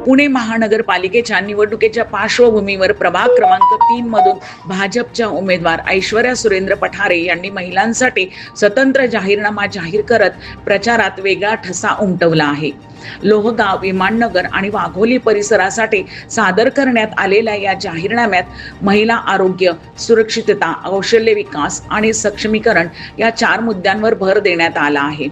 पुणे महानगरपालिकेच्या निवडणुकीच्या पार्श्वभूमीवर प्रभाग क्रमांक 3 मधून भाजपच्या उमेदवार ऐश्वर्या सुरेंद्र पठारे यांनी महिलांसाठी स्वतंत्र जाहीरनामा जाहीर करत प्रचारात वेगळा ठसा उमटवला आहे। लोहगाव, विमाननगर आणि वाघोली परिसरासाठी सादर करण्यात आलेल्या या जाहीरनाम्यात महिला आरोग्य, सुरक्षितता, कौशल्य विकास आणि सक्षमीकरण या 4 मुद्द्यांवर भर देण्यात आला आहे।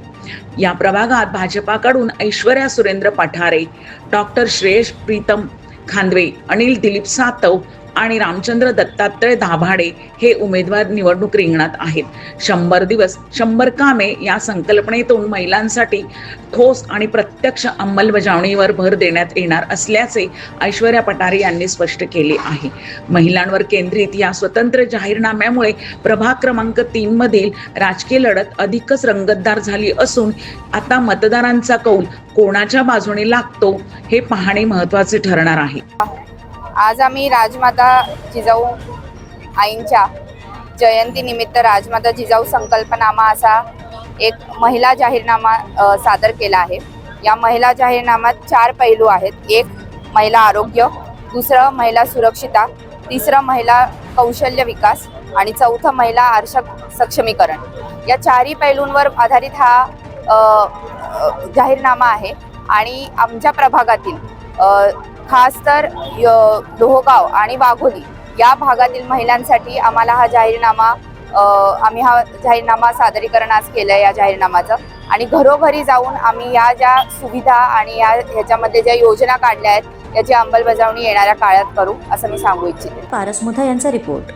या प्रभागात भाजपाकडून ऐश्वर्या सुरेंद्र पठारे, डॉक्टर श्रेयस प्रीतम खांदवे, अनिल दिलीप सातव आणि रामचंद्र दत्तात्रय दाभाडे हे उमेदवार निवडणूक रिंगणात आहेत। 100 दिवस 100 कामे या संकल्पनेतून महिलांसाठी ठोस आणि प्रत्यक्ष अंमलबजावणीवर भर देण्यात येणार असल्याचे ऐश्वर्या पठारे यांनी स्पष्ट केले आहे। महिलांवर केंद्रित या स्वतंत्र जाहीरनाम्यामुळे प्रभाग क्रमांक 3 मधील राजकीय लढत अधिकच रंगतदार झाली असून आता मतदारांचा कौल कोणाच्या बाजूने लागतो हे पाहणे महत्त्वाचे ठरणार आहे। आज आम्ही राजमाता जिजाऊ आईंच्या जयंतीनिमित्त राजमाता जिजाऊ संकल्पनामा असा एक महिला जाहीरनामा सादर केला आहे। या महिला जाहीरनाम्यात 4 पैलू आहेत। एक महिला आरोग्य, दुसरं महिला सुरक्षितता, तिसरं महिला कौशल्य विकास आणि चौथं महिला आर्थिक सक्षमीकरण। या 4ही पैलूंवर आधारित हा जाहीरनामा आहे आणि आमच्या प्रभागातील खास तर लोहगाव आणि वाघोली या भागातील महिलांसाठी आम्ही हा जाहीरनामा सादरीकरण आज केलं या जाहीरनामाचं आणि घरोघरी जाऊन आम्ही या ज्या सुविधा आणि ह्याच्यामध्ये ज्या योजना काढल्या आहेत याची अंमलबजावणी येणाऱ्या काळात करू असं मी सांगू इच्छिते। पारस मुथा यांचा रिपोर्ट।